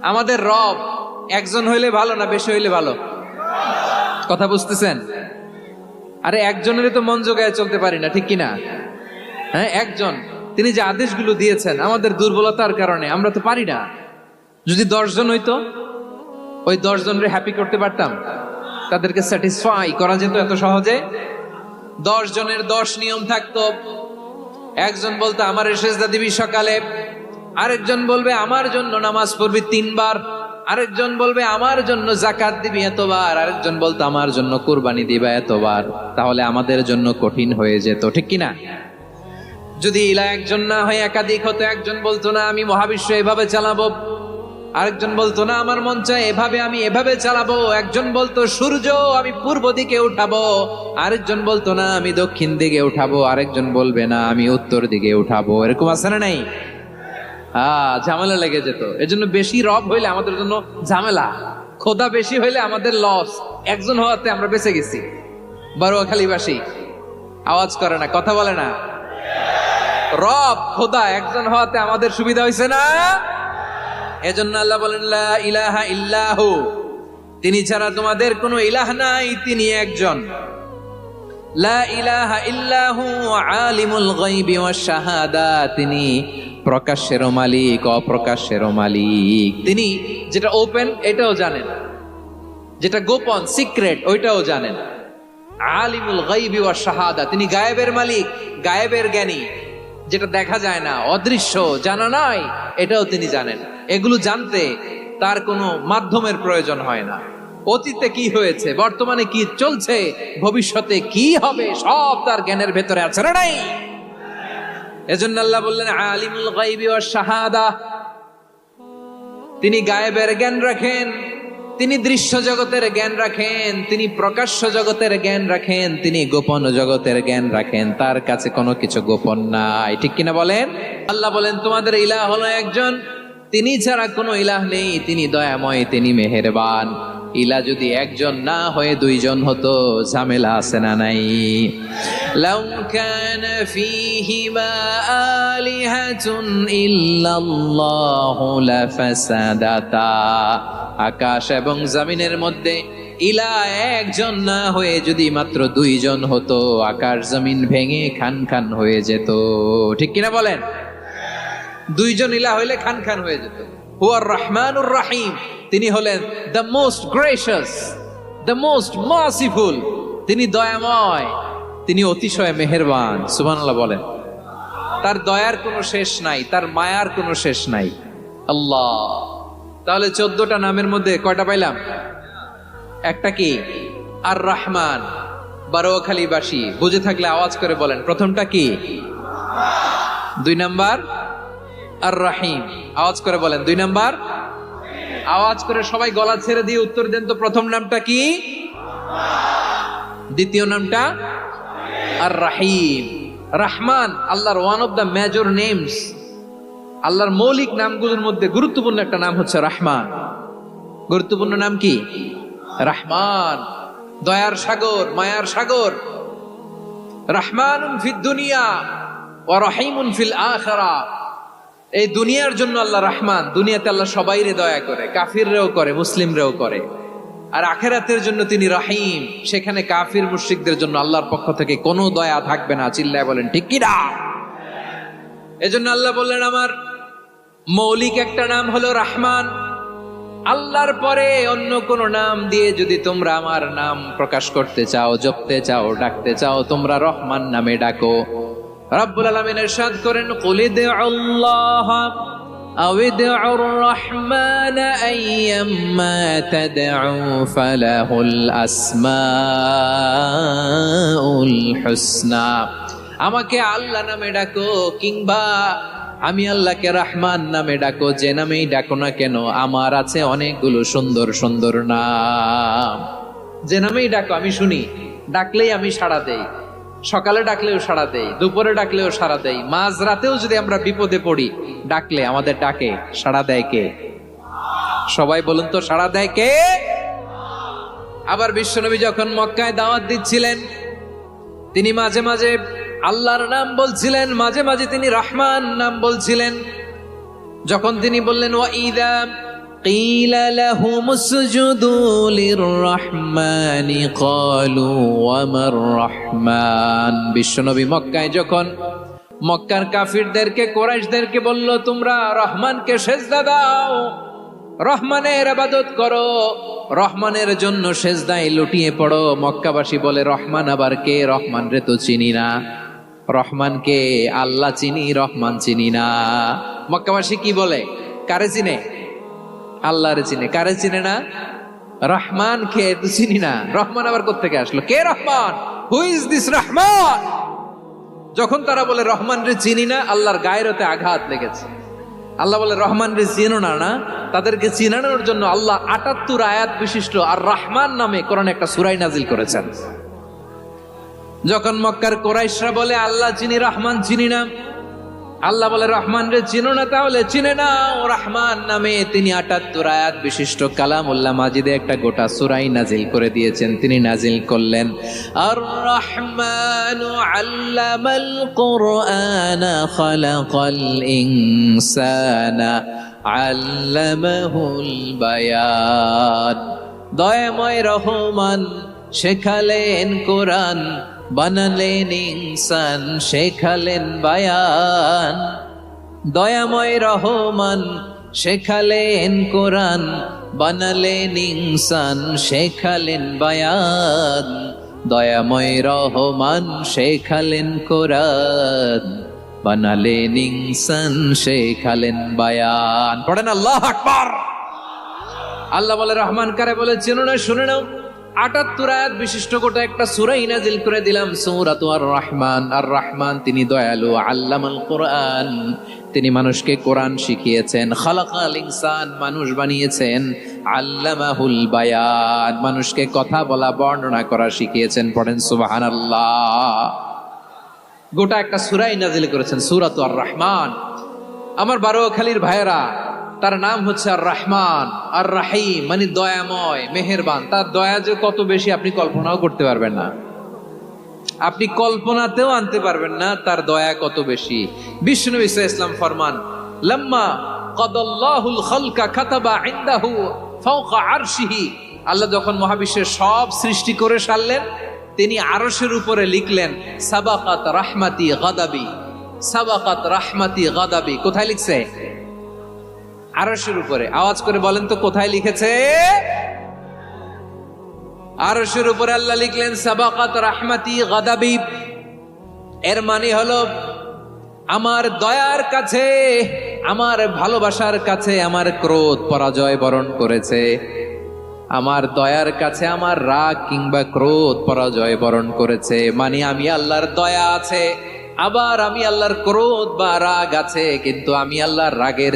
আমাদের রব একজন হইলে ভালো না বেশি হইলে ভালো? কথা বুঝতেছেন? আরে একজনেরই তো মন জোগায় চলতে পারি না, ঠিক কিনা? হ্যাঁ, একজন, তিনি যে আদেশগুলো দিয়েছেন আমাদের দুর্বলতার কারণে আমরা তো পারি না। যদি 10 জন হইতো, ওই 10 জনরে হ্যাপি করতে পারতাম, তাদেরকে স্যাটিসফাই করা যেত এত সহজে? 10 জনের 10 নিয়ম থাকতো। একজন বলতো আমার সেজদা দিবি সকালে, আরেকজন বলবে আমার জন্য নামাজ পড়বি 3 বার, আরেকজন বলবে আমার জন্য যাকাত দিবি এতবার, আরেকজন বলতো আমার জন্য কুরবানি দিবা এতবার। তাহলে আমাদের জন্য কঠিন হয়ে যেত, ঠিক কিনা? যদি ইলা একজন না হয়ে একাধিক হতো, একজন বলতো না আমি মহাবিশ্ব এভাবে চালাবো, আরেকজন বলতো না আমার মন চায় এভাবে, আমি এভাবে চালাবো, একজন বলতো সূর্য আমি পূর্ব দিকে উঠাবো, আরেকজন বলতো না আমি দক্ষিণ দিকে উঠাবো, আরেকজন বলবে না আমি উত্তর দিকে উঠাবো। এরকম আছে না নাই? ঝামেলা লেগে যেত। এজন্য বেশি রব হইলে আমাদের জন্য ঝামেলা, খোদা বেশি হইলে আমাদের লস। একজন হওয়াতে আমরা বেঁচে গেছি। বারোয়াখালীবাসী আওয়াজ করে না, কথা বলে না। রব খোদা একজন হওয়াতে আমাদের সুবিধা হয়েছে না? এজন্য আল্লাহ বলেন লা ইলাহা ইল্লাহু, তিনি ছাড়া তোমাদের কোনো ইলাহ নাই, তিনি একজন। লা ইলাহা ইল্লাহু আলিমুল গায়বি ওয়াশ শাহাদা, তিনি প্রকাশ্যেরও মালিক অপ্রকাশ্যেরও মালিক। তিনি যেটা ওপেন এটাও জানেন, যেটা গোপন সিক্রেট ওইটাও জানেন। আলিমুল গায়বি ওয়াশ শাহাদা, তিনি গায়েবের মালিক, গায়েবের জ্ঞানী, যেটা দেখা যায় না, অদৃশ্য, জানা নাই, এটাও তিনি জানেন। এগুলো জানতে তার কোনো মাধ্যমের প্রয়োজন হয় না। অতীতে কি হয়েছে, বর্তমানে কি চলছে, ভবিষ্যতে কি হবে, সব তার জ্ঞানের ভেতরে আছে না নাই? এজন্য আল্লাহ বললেন আলিমুল গায়বি ওয়াশ শাহাদা, তিনি গায়েবের জ্ঞান রাখেন, তিনি দৃশ্য জগতের জ্ঞান রাখেন, তিনি প্রকাশ্য জগতের জ্ঞান রাখেন, তিনি গোপন জগতের জ্ঞান রাখেন। তার কাছে কোনো কিছু গোপন নাই, ঠিক কিনা বলেন? আল্লাহ বলেন তোমাদের ইলাহ হলো একজন, তিনি ছাড়া কোনো ইলাহ নেই, তিনি দয়াময়, তিনি মেহেরবান। ইলা যদি একজন না হয়ে 2 জন হতো, ঝামেলা আছে না নাই? লাউ কানা ফীহিমা আলিহাতুন ইল্লাল্লাহু লাফাসাদাতা, আকাশ এবং জমিনের মধ্যে ইলা একজন না হয়ে যদি মাত্র 2 জন হতো, আকাশ জমিন ভেঙে খান খান হয়ে যেত, ঠিক কিনা বলেন? 2 জন ইলা হইলে খান খান হয়ে যেত। হুয়ার রহমানুর রহিম, তিনি হলেন the most gracious, the most merciful, তিনি দয়াময়, তিনি অতিশয় মেহেরবান। সুবহানাল্লাহ বলেন। তার দয়ার কোনো শেষ নাই, তার মায়ার কোনো শেষ নাই। আল্লাহ, তাহলে 14টা নামের মধ্যে কয়টা পাইলাম? একটা কি? আর রহমান। বারোয়াখালীবাসী বুঝে থাকলে আওয়াজ করে বলেন, প্রথমটা কি? 2 নাম্বার আর রহিম। আওয়াজ করে বলেন 2 নাম্বার। আওয়াজ করে সবাই গলা ছেড়ে দিয়ে উত্তর দেন তো, প্রথম নামটা কি? দ্বিতীয় নামটা? আর রহিম। রহমান আল্লাহর one of the major names, আল্লাহর মৌলিক নামগুলোর মধ্যে গুরুত্বপূর্ণ একটা নাম হচ্ছে রহমান। গুরুত্বপূর্ণ নাম কি? রহমান, দয়ার সাগর, মায়ার সাগর। রহমানুন ফিদ দুনিয়া ওয়া রহিমুন ফিল আখিরাহ। এই দুনিয়ার জন্য আল্লাহ রহমান, দুনিয়াতে আল্লাহ সবাইরে দয়া করে, কাফিররেও করে, মুসলিমরেও করে। আর আখিরাতের জন্য তিনি রহিম, সেখানে কাফির মুশরিকদের জন্য আল্লাহর পক্ষ থেকে কোনো দয়া থাকবে না। চিল্লায় বলেন ঠিক কি না? এজন্য আল্লাহ বললেন আমার মৌলিক একটা নাম হলো রহমান। আল্লাহর পরে অন্য কোন নাম দিয়ে যদি তোমরা আমার নাম প্রকাশ করতে চাও, জপতে চাও, ডাকতে চাও, তোমরা রহমান নামে ডাকো। রব্বুল আলামিন ইরশাদ করেন কুলিদুল্লাহ আউইদুর রহমান আইয়াম্মা তাদউ ফালাহুল আসমাউল হুসনা। আমাকে আল্লাহ নামে ডাকো, কিংবা আমি আল্লাহকে রহমান নামে ডাকো, যে নামেই ডাকো না কেন আমার আছে অনেকগুলো সুন্দর সুন্দর নাম। যে নামেই ডাকো আমি শুনি, ডাকলেই আমি সাড়া দেই। সকালে ডাকলেও সাড়া দেই, দুপুরে ডাকলেও সাড়া দেই, মাঝরাতেও যদি আমরা বিপদে পড়ি ডাকলে আমাদের ডাকে সাড়া দেয় কে? সবাই বলুন তো, সাড়া দেয় কে? আবার বিশ্বনবী যখন মক্কায় দাওয়াত দিচ্ছিলেন, তিনি মাঝে মাঝে আল্লাহর নাম বলছিলেন, মাঝে মাঝে তিনি রহমান নাম বলছিলেন। যখন তিনি বললেন ওয়াইদা قيل لهم اسجدوا للرحمن قالوا وما الرحمن। বিশ্বনবী মক্কায় যখন মক্কার কাফিরদেরকে কুরাইশদেরকে বলল তোমরা রহমানকে সিজদা দাও, রহমানের ইবাদত করো, রহমানের জন্য সিজদায় লুটিয়ে পড়ো। মক্কাবাসী বলে রহমান আবার কে? রহমান রে তো চিনি না। রহমান কে? আল্লাহ চিনি, রহমান চিনি না। মক্কাবাসী কি বলে? কারে চিনে? আল্লাহরে চিনে। কারে চিনে না? রহমান কে তো চিনি না। রহমান আবার কোত্থেকে আসলো? কে Rahman? Who is this Rahman? যখন তারা বলে রহমান রে চিনি না, আল্লাহর গায়রতে আঘাত লেগেছে। আল্লাহ বলে রহমান রে চিনো না, না তাদেরকে চিনানোর জন্য আল্লাহ ৭৮ আয়াত বিশিষ্ট আর রহমান নামে কোরআনে একটা সূরা নাজিল করেছেন। যখন মক্কার কুরাইশরা বলে আল্লাহ চিনি, রহমান চিনি না, আল্লাহ বলে রহমান রে চিনো না, তাহলে চিনে নাও রহমান নামে তিনি ৭৮ আয়াত বিশিষ্ট কালামুল্লাহ মাজিদে একটা গোটা সূরা নাজিল করে দিয়েছেন। তিনি নাজিল করলেন আর রহমানু আল্লামাল কুরআনা খালাকাল ইনসানা আল্লামাহুল বায়ান। দয়াময় রহমান শেখালেন কোরআন, বানালেন ইনসান শেখালেন বায়ান। দয়াময় রহমান শেখালেন কোরআন, বানালেন ইনসান শেখালেন বায়ান। দয়াময় রহমান শেখালেন কোরআন, বানালেন ইনসান শেখালেন বায়ান। পড়েন আল্লাহু আকবার। আল্লাহ বলে রহমান কারে বলে চেনো না? শুনে নাও, ৭৮ আয়াত বিশিষ্ট গোটা একটা সূরা নাজিল করে দিলাম, সূরাতু আর রহমান। আর রহমান তিনি দয়ালু, আল্লামাল কোরআন তিনি মানুষকে কোরআন শিখিয়েছেন, খালাকাল ইনসান মানুষ বানিয়েছেন, আল্লামাহুল বায়ান মানুষকে কথা বলা বর্ণনা করা শিখিয়েছেন। পড়েন সুবহানাল্লাহ। গোটা একটা সূরা নাজিল করেছেন, সূরাতু আর রহমান। আমার বারোয়াখালীর ভাইয়েরা, তার নাম হচ্ছে আর রহমান আর রাহিম, মানে দয়াময় মেহেরবান। তার দয়া যে কত বেশি আপনি কল্পনাও করতে পারবেন না, আপনি কল্পনাতেও আনতে পারবেন না তার দয়া কত বেশি। বিষ্ণু ইসলাম ফরমান লাম্মা কাদাল্লাহুল খালকা কাতাবা ইনদাহু ফাওকা আরশিহি। আল্লাহ যখন মহাবিশ্বের সব সৃষ্টি করে সারলেন, তিনি আরশের উপরে লিখলেন সাবাকাত রাহমাতি গাদাবি, সাবাকাত রাহমাতি গাদাবি। কোথায় লিখছে? আরশের উপরে। আওয়াজ করে বলেন তো কোথায় লিখেছে? আরশের উপরে আল্লাহ লিখলেন সাবাকাত রাহমাতি গাদাবি। এর মানে হলো আমার দয়ার কাছে, আমার ভালোবাসার কাছে আমার ক্রোধ পরাজয় বরণ করেছে। আমার দয়ার কাছে আমার রাগ কিংবা ক্রোধ পরাজয় বরণ করেছে। মানে আমি আল্লাহর দয়া আছে, আবার আমি আল্লাহর ক্রোধ বা রাগ আছে, কিন্তু আমি আল্লাহর রাগের